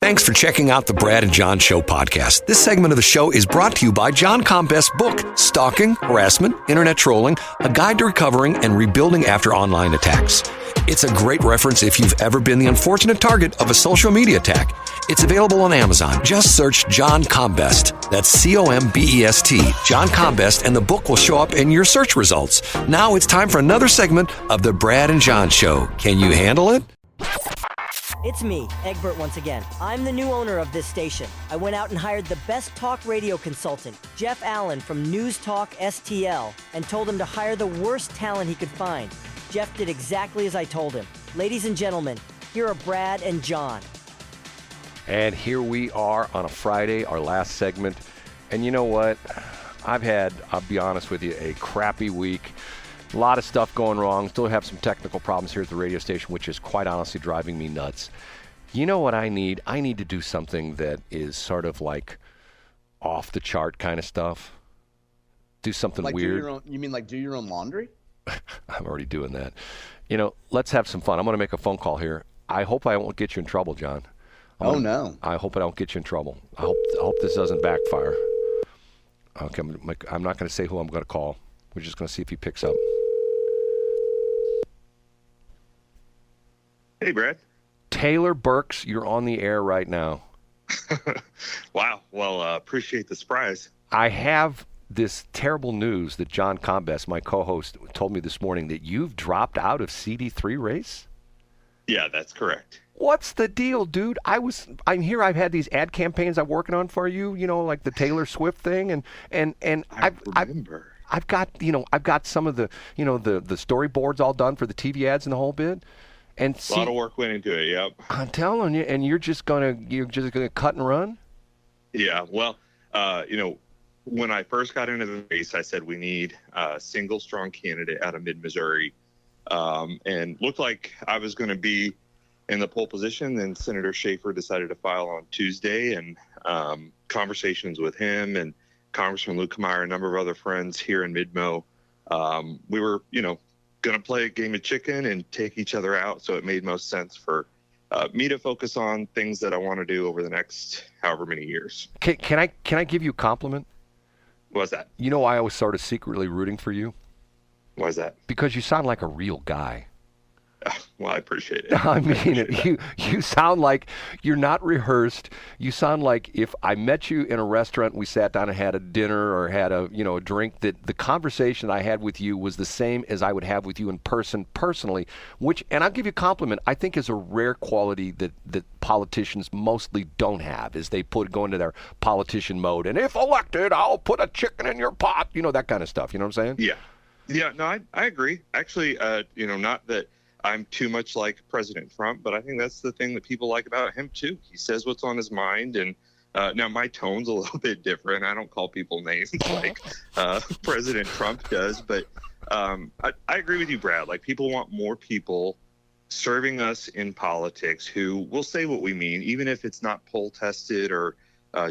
Thanks for checking out the Brad and John Show podcast. This segment of the show is brought to you by John Combest's book, Stalking, Harassment, Internet Trolling, A Guide to Recovering and Rebuilding After Online Attacks. It's a great reference if you've ever been the unfortunate target of a social media attack. It's available on Amazon. Just search John Combest. That's C-O-M-B-E-S-T, John Combest, and the book will show up in your search results. Now it's time for another segment of the Brad and John Show. Can you handle it? It's me, Egbert, once again. I'm the new owner of this station. I went out and hired the best talk radio consultant, Jeff Allen from News Talk STL, and told him to hire the worst talent he could find. Jeff did exactly as I told him. Ladies and gentlemen, here are Brad and John. And here we are on a Friday, our last segment. And you know what? I've had, I'll be honest with you, a crappy week. A lot of stuff going wrong. Still have some technical problems here at the radio station, which is quite honestly driving me nuts. You know what I need? I need to do something that is sort of like off the chart kind of stuff. Do something like weird. You mean like do your own laundry? I'm already doing that. You know, let's have some fun. I'm going to make a phone call here. I hope I won't get you in trouble, John. No. I hope I don't get you in trouble. I hope this doesn't backfire. Okay, I'm not going to say who I'm going to call. We're just going to see if he picks up. Hey, Brad. Taylor Burks, you're on the air right now. Wow. Well, appreciate the surprise. I have this terrible news that John Combest, my co-host, told me this morning that you've dropped out of CD3 race. Yeah, that's correct. What's the deal, dude? I'm here. I've had these ad campaigns I'm working on for you. You know, like the Taylor Swift thing, and I remember. I've got some of the the storyboards all done for the TV ads and the whole bit. And A lot of work went into it. Yep. I'm telling you, and you're just gonna cut and run. Yeah. Well, when I first got into the race, I said we need a single strong candidate out of mid-Missouri, and looked like I was going to be in the pole position. Then Senator Schaefer decided to file on Tuesday, and conversations with him and Congressman Luke Meyer, a number of other friends here in Midmo, we were, going to play a game of chicken and take each other out. So it made most sense for me to focus on things that I want to do over the next however many years. Can I give you a compliment? What's that? You know, I was sort of secretly rooting for you. Why is that? Because you sound like a real guy. Well, I appreciate it. I mean, you sound like you're not rehearsed. You sound like if I met you in a restaurant, we sat down and had a dinner or had a drink, that the conversation I had with you was the same as I would have with you in person personally, which, and I'll give you a compliment, I think is a rare quality that politicians mostly don't have, is they go into their politician mode, and if elected, I'll put a chicken in your pot, that kind of stuff. You know what I'm saying? Yeah, no, I agree. Actually, not that I'm too much like President Trump, but I think that's the thing that people like about him too. He says what's on his mind, and now my tone's a little bit different. I don't call people names like President Trump does, but I agree with you, Brad. Like, people want more people serving us in politics who will say what we mean, even if it's not poll tested or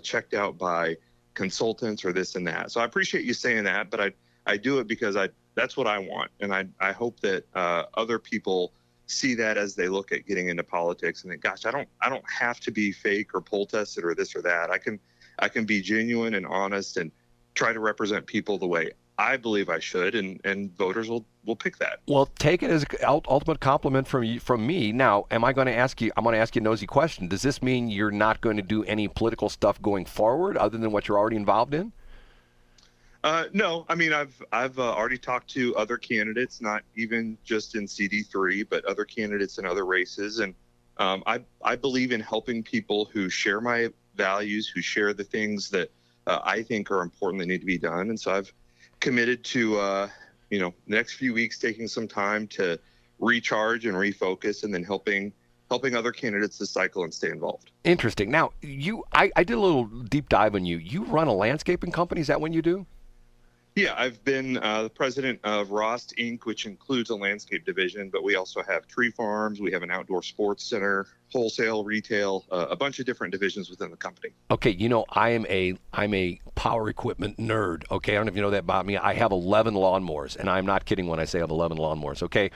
checked out by consultants or this and that. So I appreciate you saying that, but I do it because that's what I want. And I hope that other people see that as they look at getting into politics and think, gosh, I don't have to be fake or poll tested or this or that. I can be genuine and honest and try to represent people the way I believe I should, and voters will pick that. Well, take it as an ultimate compliment from me. Now, I'm going to ask you a nosy question. Does this mean you're not going to do any political stuff going forward other than what you're already involved in? No, I mean, I've already talked to other candidates, not even just in CD3, but other candidates in other races. And I believe in helping people who share my values, who share the things that I think are important that need to be done. And so I've committed to, the next few weeks taking some time to recharge and refocus, and then helping other candidates to cycle and stay involved. Interesting. Now, I did a little deep dive on you. You run a landscaping company. Is that what you do? Yeah, I've been the president of Rost Inc., which includes a landscape division, but we also have tree farms. We have an outdoor sports center, wholesale, retail, a bunch of different divisions within the company. Okay, I'm a power equipment nerd. Okay, I don't know if you know that about me. I have 11 lawnmowers, and I'm not kidding when I say I have 11 lawnmowers. Okay,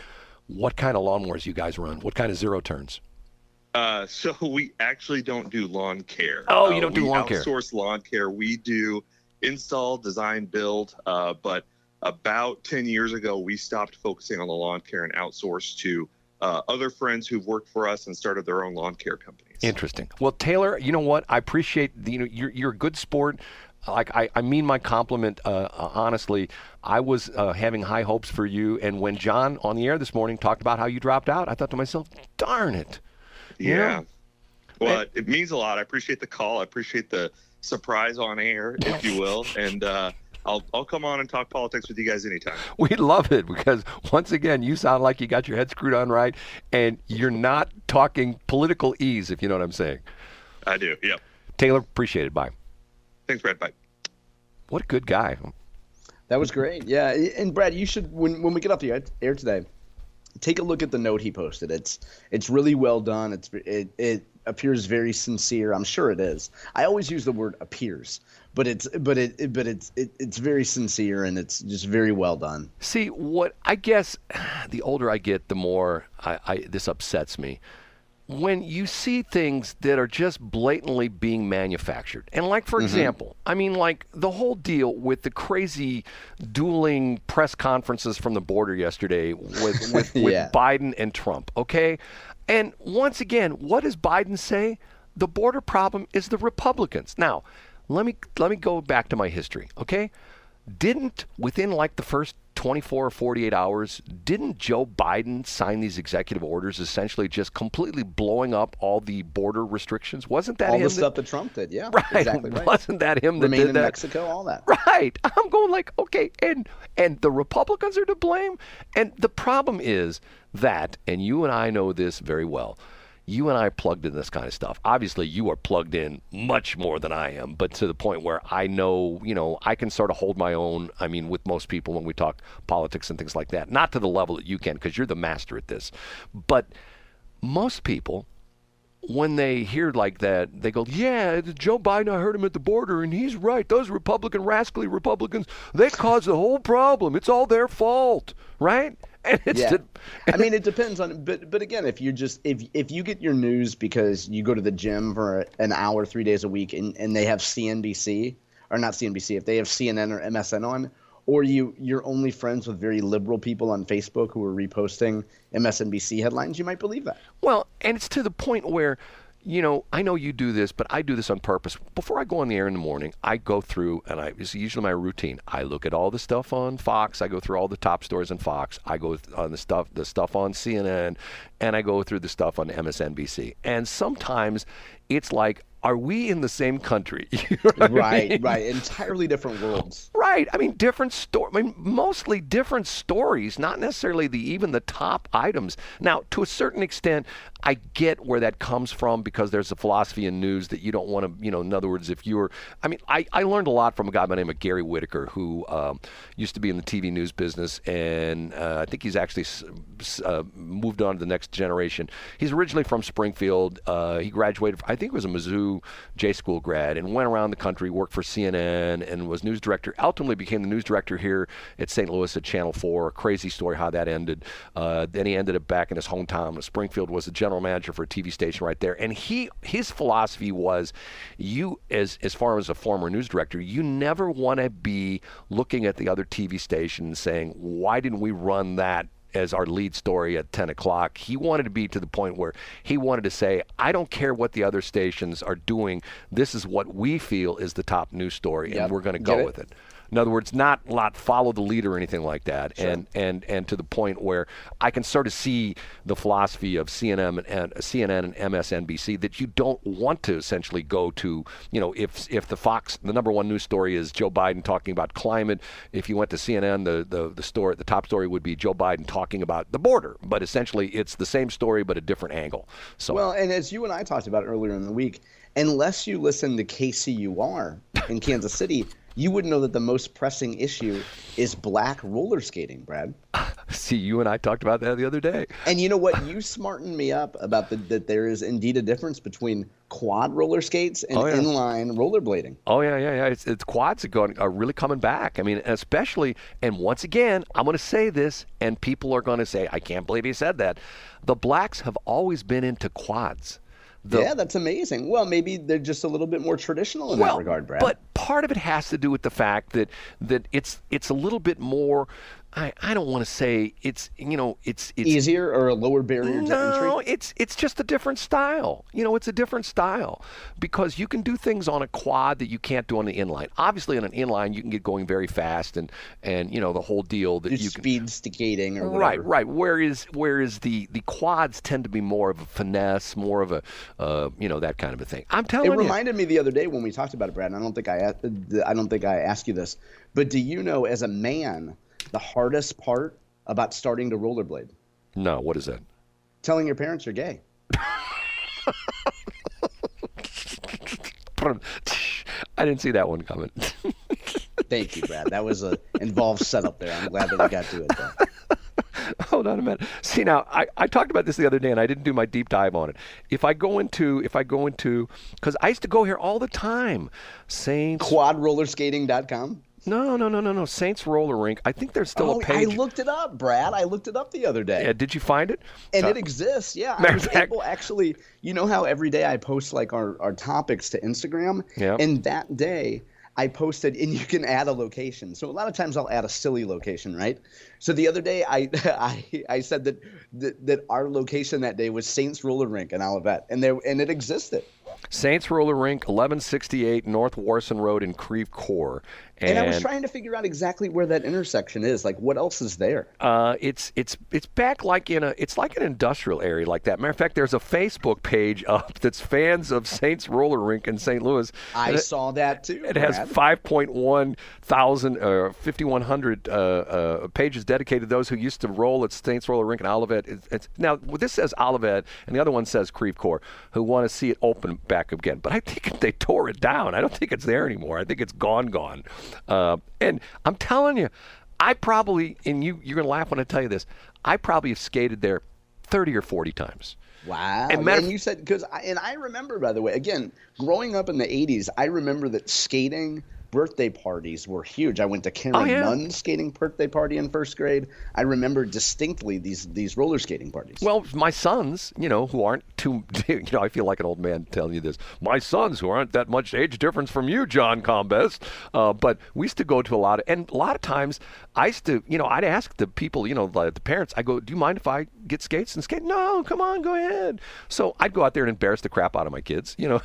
what kind of lawnmowers you guys run? What kind of zero turns? So we actually don't do lawn care. Oh, you don't do lawn care. We outsource lawn care. We do install, design, build. But about 10 years ago, we stopped focusing on the lawn care and outsourced to other friends who've worked for us and started their own lawn care companies. Interesting. Well, Taylor, you know what? I appreciate you're a good sport. Like I mean my compliment honestly. I was having high hopes for you, and when John on the air this morning talked about how you dropped out, I thought to myself, darn it. Yeah. Well, it means a lot. I appreciate the call. I appreciate the surprise on air, if you will. And I'll come on and talk politics with you guys anytime. We love it because, once again, you sound like you got your head screwed on right, and you're not talking political ease, if you know what I'm saying. I do, yep. Taylor, appreciate it. Bye. Thanks, Brad. Bye. What a good guy. That was great. Yeah, and Brad, you should, when we get off the air today, take a look at the note he posted. It's really well done. It appears very sincere. I'm sure it is. I always use the word appears, but it's very sincere, and it's just very well done. See, what I guess the older I get, the more this upsets me. When you see things that are just blatantly being manufactured. And like, for example, I mean, like the whole deal with the crazy dueling press conferences from the border yesterday with Yeah. Biden and Trump, okay? And once again, what does Biden say? The border problem is the Republicans. Now, let me go back to my history, okay? Within like the first 24 or 48 hours, didn't Joe Biden sign these executive orders essentially just completely blowing up all the border restrictions? Wasn't that all him? the stuff that Trump did, yeah. Right. Exactly right. Wasn't that him that Remain did in that? Mexico, all that. Right. I'm going like, okay, and the Republicans are to blame? And the problem is that, and you and I know this very well, you and I plugged in this kind of stuff. Obviously, you are plugged in much more than I am, but to the point where I know, I can sort of hold my own, I mean, with most people when we talk politics and things like that. Not to the level that you can, because you're the master at this. But most people, when they hear like that, they go, yeah, Joe Biden, I heard him at the border, and he's right. Those rascally Republicans, they caused the whole problem. It's all their fault, right? And it's I mean, it depends on, but again, if you get your news because you go to the gym for an hour 3 days a week and they have CNBC, or not CNBC, if they have CNN or MSN on, or you're only friends with very liberal people on Facebook who are reposting MSNBC headlines, you might believe that. Well, and it's to the point where, I know you do this, but I do this on purpose. Before I go on the air in the morning, I go through, and it's usually my routine. I look at all the stuff on Fox. I go through all the top stories on Fox. I go on the stuff on CNN, and I go through the stuff on MSNBC. And sometimes it's like, are we in the same country? You know what I mean? Right. Entirely different worlds. Right. I mean, mostly different stories, not necessarily even the top items. Now, to a certain extent, I get where that comes from because there's a philosophy in news that you don't want to, in other words, I learned a lot from a guy by the name of Gary Whitaker who used to be in the TV news business, and I think he's actually moved on to the next generation. He's originally from Springfield. He graduated, I think it was a Mizzou J School grad, and went around the country, worked for CNN, and was news director. Ultimately became the news director here at St. Louis at Channel 4. A crazy story how that ended. Then he ended up back in his hometown. Springfield was the general manager for a TV station right there. And his philosophy was, you as far as a former news director, you never want to be looking at the other TV station and saying, why didn't we run that as our lead story at 10 o'clock. He wanted to be to the point where he wanted to say, I don't care what the other stations are doing. This is what we feel is the top news story, and we're going to go with it. In other words, not follow the lead or anything like that. Sure. And to the point where I can sort of see the philosophy of CNN and MSNBC that you don't want to essentially go to, if the number one news story is Joe Biden talking about climate, if you went to CNN, the top story would be Joe Biden talking about the border. But essentially it's the same story but a different angle. So well, and as you and I talked about earlier in the week, unless you listen to KCUR in Kansas City, you wouldn't know that the most pressing issue is black roller skating, Brad. See, you and I talked about that the other day. And you know what? You smartened me up about that there is indeed a difference between quad roller skates and inline rollerblading. Oh, yeah. It's quads are really coming back. I mean, especially, and once again, I'm going to say this, and people are going to say, I can't believe he said that. The blacks have always been into quads. Yeah, that's amazing. Well, maybe they're just a little bit more traditional in that regard, Brad. But part of it has to do with the fact that it's a little bit more. I don't want to say it's easier or a lower barrier to entry. No, it's just a different style. It's a different style because you can do things on a quad that you can't do on the inline. Obviously, on an inline, you can get going very fast and the whole deal that you can speed skating or whatever. Right. Whereas the quads tend to be more of a finesse, more of a that kind of a thing. I'm telling you. It reminded me the other day when we talked about it, Brad. And I don't think I asked you this, but do you know, as a man, the hardest part about starting to rollerblade? No, what is that? Telling your parents you're gay. I didn't see that one coming. Thank you, Brad. That was a involved setup there. I'm glad that we got to it, though. Hold on a minute. See, now I talked about this the other day, and I didn't do my deep dive on it. If I go into, because I used to go here all the time, Saints. Quadrollerskating.com. No. Saints Roller Rink. I think there's still a page. I looked it up, Brad. I looked it up the other day. Yeah, did you find it? And it exists, yeah. I was able, actually, you know how every day I post like our topics to Instagram? Yeah. And that day I posted, and you can add a location. So a lot of times I'll add a silly location, right? So the other day I said that our location that day was Saints Roller Rink in Olivet, and it existed. Saints Roller Rink, 1168 North Warson Road in Creve Coeur. And I was trying to figure out exactly where that intersection is. Like, what else is there? It's back like it's like an industrial area like that. Matter of fact, there's a Facebook page up that's fans of Saints Roller Rink in St. Louis. I saw that too. It has 5,100 pages dedicated to those who used to roll at Saints Roller Rink in Olivet. Now, this says Olivet, and the other one says Creve Coeur, who want to see it open back again. But I think they tore it down. I don't think it's there anymore. I think it's gone. And I'm telling you, I probably, and you're going to laugh when I tell you this, I probably have skated there 30 or 40 times. Wow. And you said, I remember, by the way, again, growing up in the 80s, I remember that skating birthday parties were huge. I went to Karen Nunn's skating birthday party in first grade. I remember distinctly these roller skating parties. Well, my sons, who aren't too, I feel like an old man telling you this. My sons, who aren't that much age difference from you, John Combest, but we used to go to a lot of times I used to, I'd ask the people, the parents, I go, do you mind if I get skates and skate? No, come on, go ahead. So I'd go out there and embarrass the crap out of my kids, and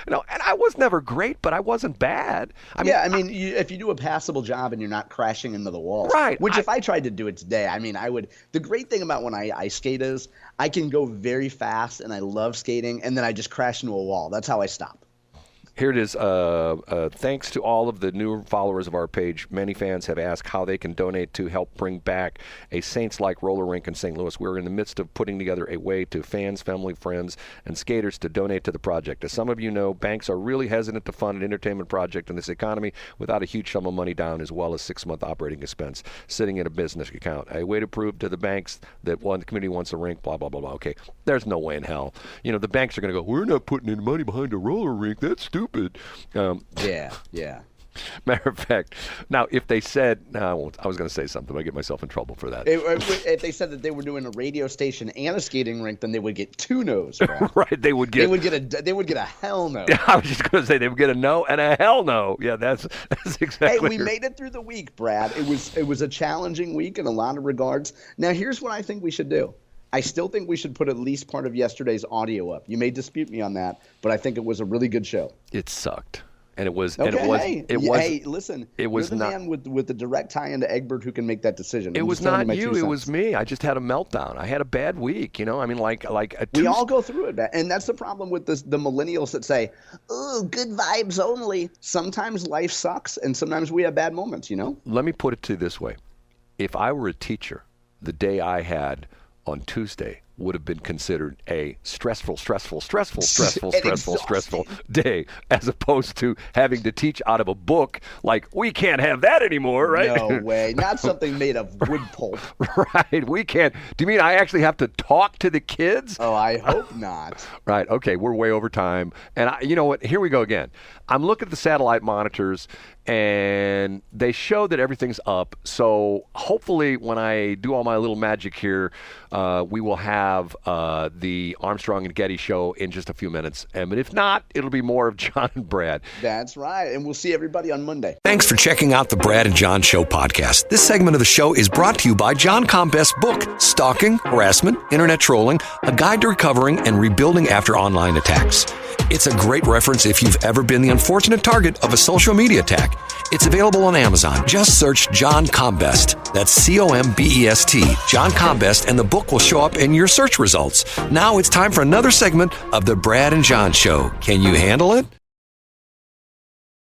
I was never great, but I wasn't bad. If you do a passable job and you're not crashing into the walls, right? Which if I tried to do it today, I would. The great thing about when I skate is I can go very fast and I love skating, and then I just crash into a wall. That's how I stop. Here it is. Thanks to all of the new followers of our page, many fans have asked how they can donate to help bring back a Saints-like roller rink in St. Louis. We're in the midst of putting together a way to fans, family, friends, and skaters to donate to the project. As some of you know, banks are really hesitant to fund an entertainment project in this economy without a huge sum of money down, as well as 6-month operating expense sitting in a business account. A way to prove to the banks that the community wants a rink, blah, blah, blah, blah. Okay, there's no way in hell. The banks are going to go, we're not putting any money behind a roller rink. That's stupid. Yeah. Matter of fact, now if they said, I was going to say something, I get myself in trouble for that. If they said that they were doing a radio station and a skating rink, then they would get 2 no's. Right? They would get a hell no. I was just going to say they would get a no and a hell no. Yeah, that's exactly. Hey, we made it through the week, Brad. It was a challenging week in a lot of regards. Now, here's what I think we should do. I still think we should put at least part of yesterday's audio up. You may dispute me on that, but I think it was a really good show. It sucked. And it was. Okay, and it was. Hey, it was. Hey, listen. It was you're the not, man with the direct tie into Egbert who can make that decision. It was not you. It was me. I just had a meltdown. I had a bad week. Like we all go through it, and that's the problem with the millennials that say, "Oh, good vibes only." Sometimes life sucks, and sometimes we have bad moments. Let me put it to you this way: if I were a teacher, the day I had on Tuesday would have been considered a stressful day, as opposed to having to teach out of a book. Like, we can't have that anymore, right? No way. Not something made of wood pulp. Right. We can't. Do you mean I actually have to talk to the kids? Oh, I hope not. Right. Okay. We're way over time. And you know what? Here we go again. I'm looking at the satellite monitors, and they show that everything's up. So hopefully when I do all my little magic here, we will have the Armstrong and Getty show in just a few minutes. But if not, it'll be more of John and Brad. That's right. And we'll see everybody on Monday. Thanks for checking out the Brad and John Show podcast. This segment of the show is brought to you by John Combest's book, Stalking, Harassment, Internet Trolling, A Guide to Recovering and Rebuilding After Online Attacks. It's a great reference if you've ever been the unfortunate target of a social media attack. It's available on Amazon. Just search John Combest. That's Combest, John Combest, and the book will show up in your search results. Now it's time for another segment of the Brad and John Show. Can you handle it?